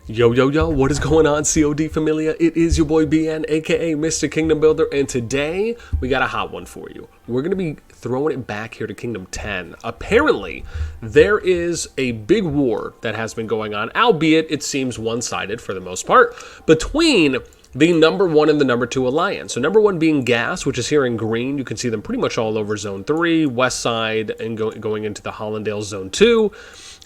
Yo, yo, yo, what is going on, CoD Familia? It is your boy BN, aka Mr. Kingdom Builder, and today we got a hot one for you. We're going to be throwing it back here to Kingdom 10. Apparently, there is a big war that has been going on, albeit it seems one-sided for the most part, between the number 1 and the number 2 alliance. So number 1 being GASS, which is here in green. You can see them pretty much all over Zone 3, West Side, and going into the Hollandale Zone 2.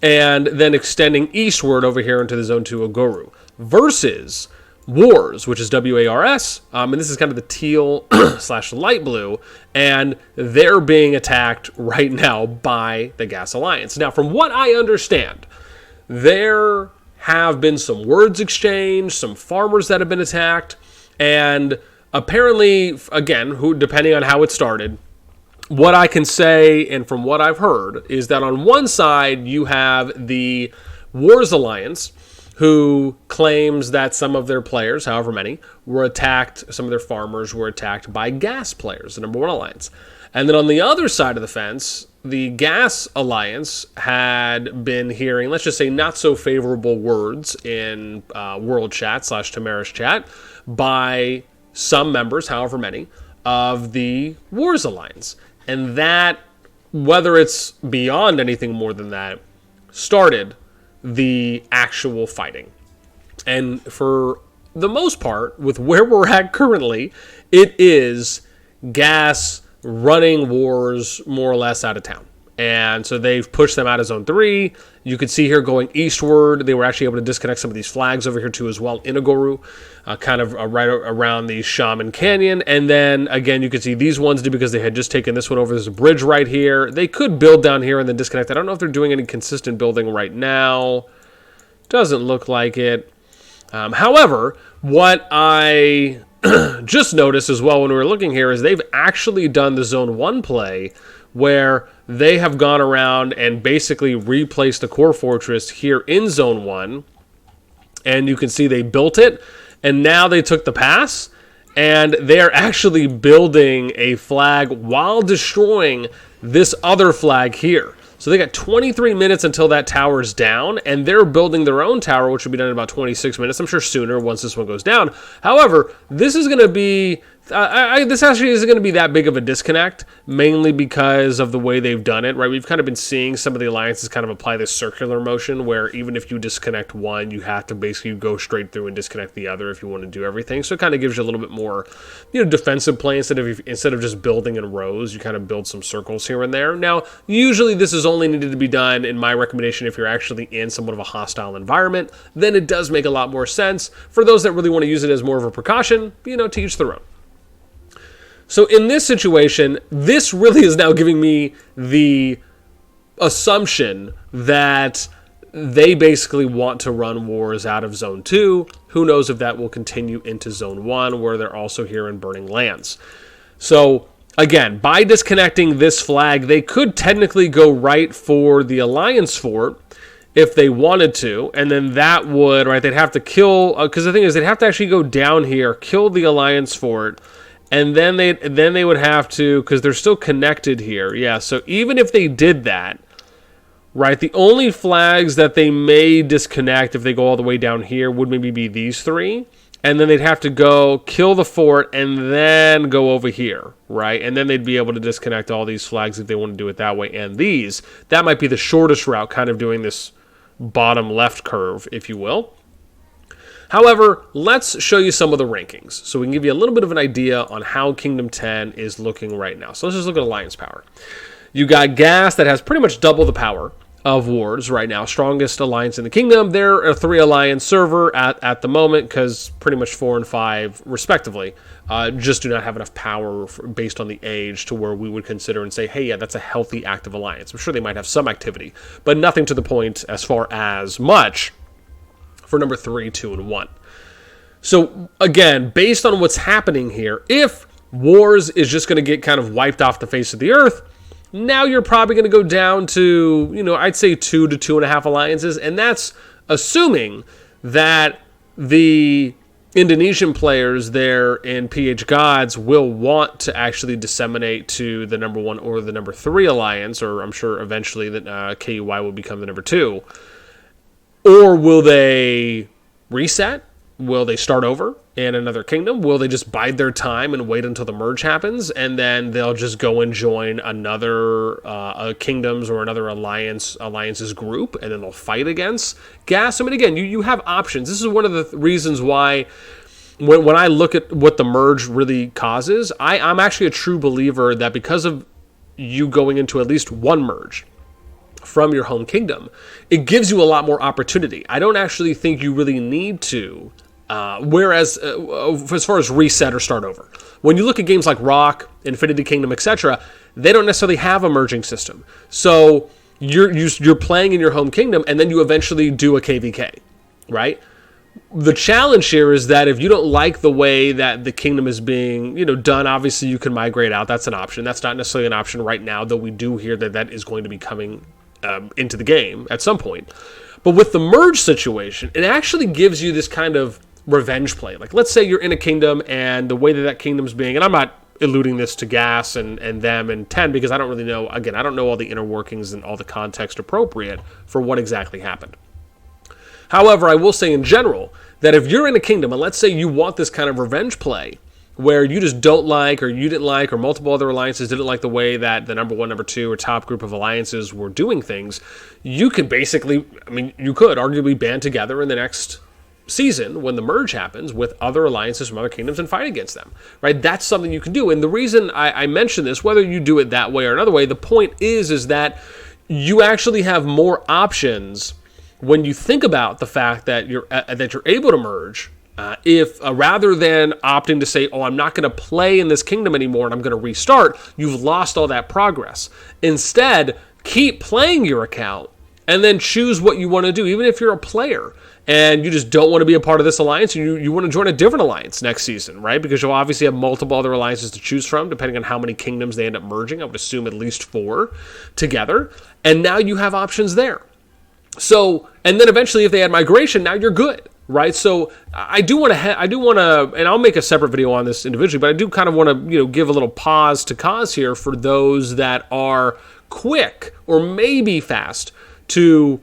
And then extending eastward over here into the Zone 2 Ogoru. Versus Wars, which is WARS, and this is kind of the teal / light blue, and they're being attacked right now by the GASS Alliance. Now, from what I understand, there have been some words exchanged, some farmers that have been attacked, and apparently, again, depending on how it started, what I can say, and from what I've heard, is that on one side you have the Wars Alliance, who claims that some of their players, however many, were attacked, some of their farmers were attacked by GASS players, the number 1 alliance. And then on the other side of the fence, the GASS Alliance had been hearing, let's just say, not so favorable words in World Chat / Tamara's chat by some members, however many, of the Wars Alliance. And that, whether it's beyond anything more than that, started the actual fighting. And for the most part, with where we're at currently, it is GASS running Wars more or less out of town. And so they've pushed them out of Zone 3. You can see here going eastward, they were actually able to disconnect some of these flags over here too as well in Ogoru, kind of right around the Shaman Canyon. And then again, you can see these ones did because they had just taken this one over. There's a bridge right here. They could build down here and then disconnect. I don't know if they're doing any consistent building right now. Doesn't look like it. However, what I just noticed as well when we were looking here is they've actually done the Zone 1 play where they have gone around and basically replaced the core fortress here in Zone 1. And you can see they built it, and now they took the pass, and they are actually building a flag while destroying this other flag here. So they got 23 minutes until that tower is down, and they're building their own tower, which will be done in about 26 minutes. I'm sure sooner once this one goes down. However, this is going to be... this actually isn't going to be that big of a disconnect, mainly because of the way they've done it, right? We've kind of been seeing some of the alliances kind of apply this circular motion where even if you disconnect one, you have to basically go straight through and disconnect the other if you want to do everything. So it kind of gives you a little bit more, defensive play instead of just building in rows. You kind of build some circles here and there. Now, usually this is only needed to be done, in my recommendation, if you're actually in somewhat of a hostile environment. Then it does make a lot more sense. For those that really want to use it as more of a precaution, to each their own. So in this situation, this really is now giving me the assumption that they basically want to run wars out of Zone 2. Who knows if that will continue into Zone 1, where they're also here in Burning Lands. So again, by disconnecting this flag, they could technically go right for the Alliance Fort if they wanted to, and then that would, right, they'd have to kill, because the thing is, they'd have to actually go down here, kill the Alliance Fort, and then they would have to, because they're still connected here. Yeah, so even if they did that, right, the only flags that they may disconnect if they go all the way down here would maybe be these 3. And then they'd have to go kill the fort and then go over here, right? And then they'd be able to disconnect all these flags if they want to do it that way. And these, that might be the shortest route, kind of doing this bottom left curve, if you will. However, let's show you some of the rankings so we can give you a little bit of an idea on how Kingdom 10 is looking right now. So let's just look at Alliance power. You got GASS that has pretty much double the power of Wars right now. Strongest alliance in the kingdom. They're a 3 alliance server at the moment because pretty much 4 and 5 respectively just do not have enough power based on the age to where we would consider and say, hey, yeah, that's a healthy active alliance. I'm sure they might have some activity, but nothing to the point as far as much for number 3, 2, and 1. So again, based on what's happening here, if Wars is just going to get kind of wiped off the face of the earth, now you're probably going to go down to, I'd say 2 to 2.5 alliances, and that's assuming that the Indonesian players there in PH Gods will want to actually disseminate to the number 1 or the number 3 alliance, or I'm sure eventually that KUI will become the number 2. Or will they reset? Will they start over in another kingdom? Will they just bide their time and wait until the merge happens, and then they'll just go and join another kingdoms or another alliances group, and then they'll fight against GASS? I mean, again, you have options. This is one of the reasons why when I look at what the merge really causes, I'm actually a true believer that because of you going into at least one merge from your home kingdom, it gives you a lot more opportunity. I don't actually think you really need to. Whereas, as far as reset or start over, when you look at games like Rock, Infinity Kingdom, etc., they don't necessarily have a merging system. So you're playing in your home kingdom, and then you eventually do a KVK, right? The challenge here is that if you don't like the way that the kingdom is being, done, obviously you can migrate out. That's an option. That's not necessarily an option right now, though we do hear that is going to be coming into the game at some point. But with the merge situation, it actually gives you this kind of revenge play. Like, let's say you're in a kingdom, and the way that kingdom's being, and I'm not alluding this to GASS and them and 10, because I don't really know, again, I don't know all the inner workings and all the context appropriate for what exactly happened. However, I will say in general that if you're in a kingdom, and let's say you want this kind of revenge play, where you just don't like, or you didn't like, or multiple other alliances didn't like the way that the number one, number two, or top group of alliances were doing things, you could basically, you could arguably band together in the next season when the merge happens with other alliances from other kingdoms and fight against them, right? That's something you can do. And the reason I mention this, whether you do it that way or another way, the point is that you actually have more options when you think about the fact that you're able to merge. If rather than opting to say, I'm not going to play in this kingdom anymore and I'm going to restart, you've lost all that progress. Instead, keep playing your account and then choose what you want to do, even if you're a player and you just don't want to be a part of this alliance, and you want to join a different alliance next season, right? Because you'll obviously have multiple other alliances to choose from, depending on how many kingdoms they end up merging. I would assume at least 4 together. And now you have options there. So, and then eventually if they add migration, now you're good, right? So I do want to, and I'll make a separate video on this individually, but I do kind of want to, give a little pause to cause here for those that are quick or maybe fast to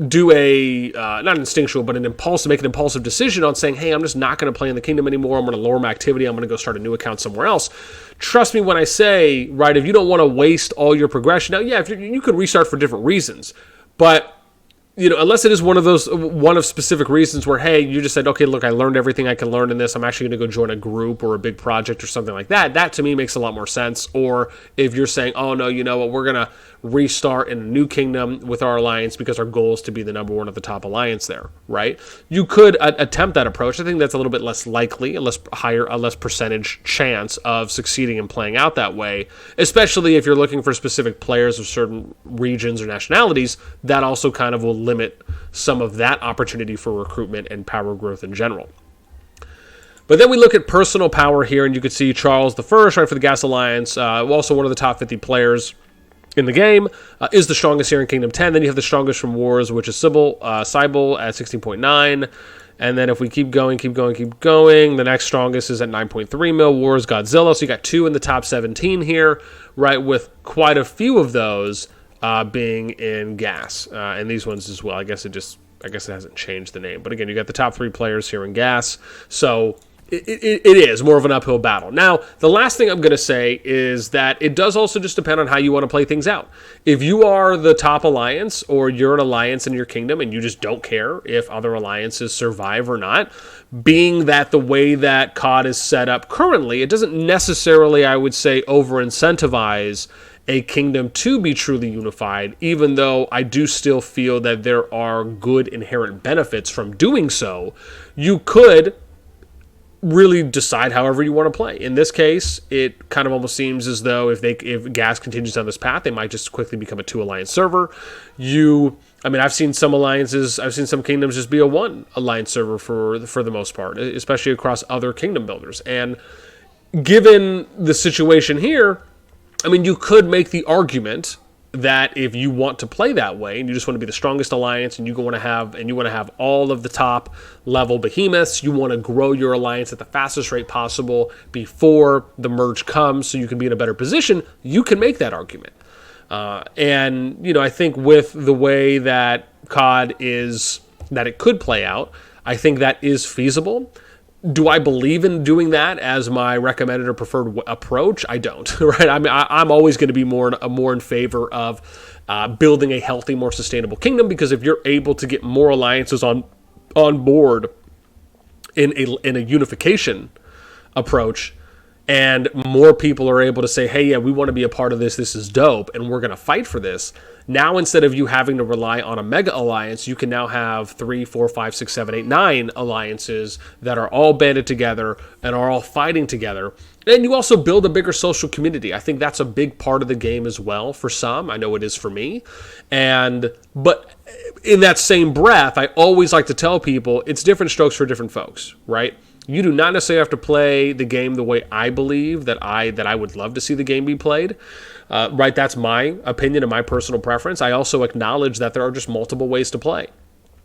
do a, not instinctual, but make an impulsive decision on saying, hey, I'm just not going to play in the kingdom anymore. I'm going to lower my activity. I'm going to go start a new account somewhere else. Trust me when I say, right, if you don't want to waste all your progression, now, yeah, if you could restart for different reasons, but unless it is one of specific reasons where, hey, you just said, okay, look, I learned everything I can learn in this. I'm actually going to go join a group or a big project or something like that. That to me makes a lot more sense. Or if you're saying, oh no, you know what, we're going to restart in a new kingdom with our alliance because our goal is to be the number one of the top alliance there, right? You could attempt that approach. I think that's a little bit less likely, a less percentage chance of succeeding and playing out that way, especially if you're looking for specific players of certain regions or nationalities. That also kind of will limit some of that opportunity for recruitment and power growth in general. But then we look at personal power here, and you can see Charles I, right, for the GASS Alliance, also one of the top 50 players in the game, is the strongest here in Kingdom 10. Then you have the strongest from Wars, which is Sybil at 16.9. And then if we keep going, the next strongest is at 9.3 mil, Wars, Godzilla. So you got 2 in the top 17 here, right, with quite a few of those being in GASS. And these ones as well. I guess it hasn't changed the name. But again, you got the top 3 players here in GASS. So it is more of an uphill battle. Now, the last thing I'm going to say is that it does also just depend on how you want to play things out. If you are the top alliance, or you're an alliance in your kingdom and you just don't care if other alliances survive or not, being that the way that CoD is set up currently, it doesn't necessarily, I would say, over-incentivize a kingdom to be truly unified, even though I do still feel that there are good inherent benefits from doing so. You could really decide however you want to play. In this case, it kind of almost seems as though if GASS continues on this path, they might just quickly become a 2 alliance server. I've seen some kingdoms just be a 1 alliance server for the most part, especially across other kingdom builders. And given the situation here, you could make the argument that if you want to play that way and you just want to be the strongest alliance and you want to have all of the top level behemoths, you want to grow your alliance at the fastest rate possible before the merge comes so you can be in a better position, you can make that argument. I think with the way that CoD is that it could play out. I think that is feasible. Do I believe in doing that as my recommended or preferred approach? I don't, right? I mean, I'm always going to be more in favor of building a healthy, more sustainable kingdom, because if you're able to get more alliances on board in a unification approach, and more people are able to say, hey, yeah, we want to be a part of this, this is dope, and we're going to fight for this. Now, instead of you having to rely on a mega alliance, you can now have 3, 4, 5, 6, 7, 8, 9 alliances that are all banded together and are all fighting together. And you also build a bigger social community. I think that's a big part of the game as well for some. I know it is for me. But in that same breath, I always like to tell people it's different strokes for different folks, right? You do not necessarily have to play the game the way I believe that I would love to see the game be played. Right, that's my opinion and my personal preference. I also acknowledge that there are just multiple ways to play,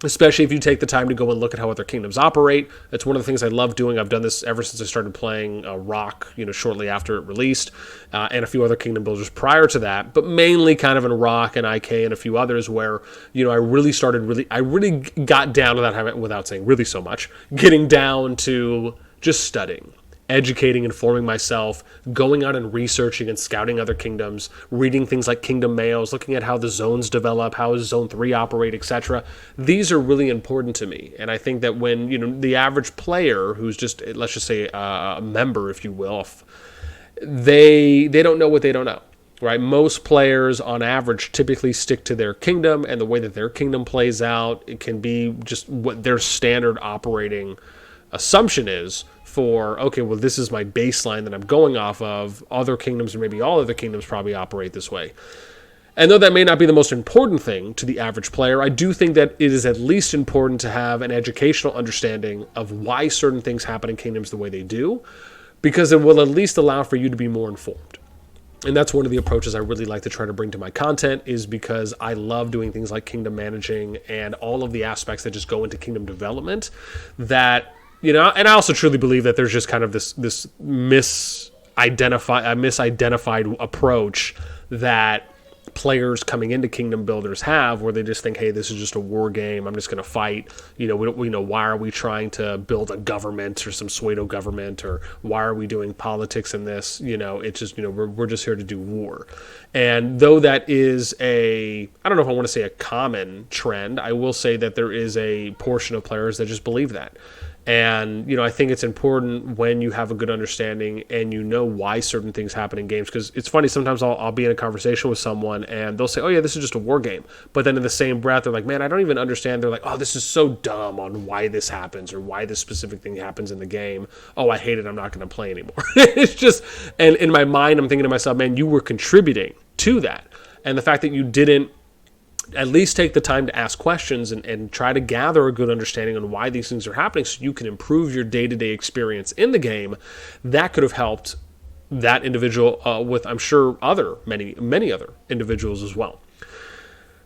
especially if you take the time to go and look at how other kingdoms operate. It's one of the things I love doing. I've done this ever since I started playing Rock, shortly after it released, and a few other kingdom builders prior to that, but mainly kind of in Rock and IK and a few others where, I really got down to that, without saying really so much, getting down to just studying, educating, informing myself, going out and researching and scouting other kingdoms, reading things like kingdom mails, looking at how the zones develop, how does Zone 3 operate, etc. These are really important to me. And I think that when, the average player who's just, let's just say a member, if you will, they don't know what they don't know. Right? Most players on average typically stick to their kingdom, and the way that their kingdom plays out, it can be just what their standard operating assumption is for, okay, well, this is my baseline that I'm going off of. Other kingdoms, or maybe all other kingdoms, probably operate this way. And though that may not be the most important thing to the average player, I do think that it is at least important to have an educational understanding of why certain things happen in kingdoms the way they do, because it will at least allow for you to be more informed. And that's one of the approaches I really like to try to bring to my content, is because I love doing things like kingdom managing and all of the aspects that just go into kingdom development that, and I also truly believe that there's just kind of this misidentified approach that players coming into kingdom builders have, where they just think, hey, this is just a war game, I'm just going to fight, why are we trying to build a government or some pseudo government, or why are we doing politics in this, it's just, we're just here to do war. And though that is I don't know if I want to say a common trend, I will say that there is a portion of players that just believe that. And, I think it's important when you have a good understanding and why certain things happen in games. Because it's funny, sometimes I'll be in a conversation with someone and they'll say, oh yeah, this is just a war game. But then in the same breath, they're like, man, I don't even understand. They're like, oh, this is so dumb on why this happens or why this specific thing happens in the game. Oh, I hate it. I'm not going to play anymore. It's just, and in my mind, I'm thinking to myself, man, you were contributing to that. And the fact that you didn't at least take the time to ask questions and try to gather a good understanding on why these things are happening so you can improve your day-to-day experience in the game, that could have helped that individual with, I'm sure, many other individuals as well.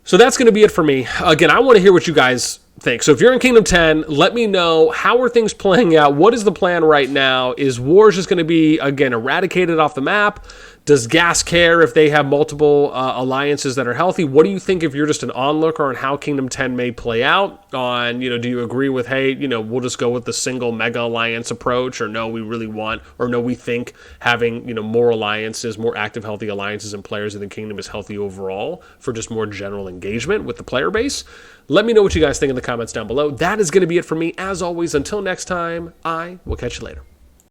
So that's going to be it for me. Again, I want to hear what you guys think. So if you're in Kingdom 10, let me know, how are things playing out? What is the plan right now? Is war just going to be, again, eradicated off the map? Does GASS care if they have multiple alliances that are healthy? What do you think if you're just an onlooker on how Kingdom 10 may play out? Do you agree with, hey, we'll just go with the single mega alliance approach, or no, we think having, more alliances, more active, healthy alliances and players in the kingdom is healthy overall for just more general engagement with the player base? Let me know what you guys think in the comments down below. That is going to be it for me. As always, until next time, I will catch you later.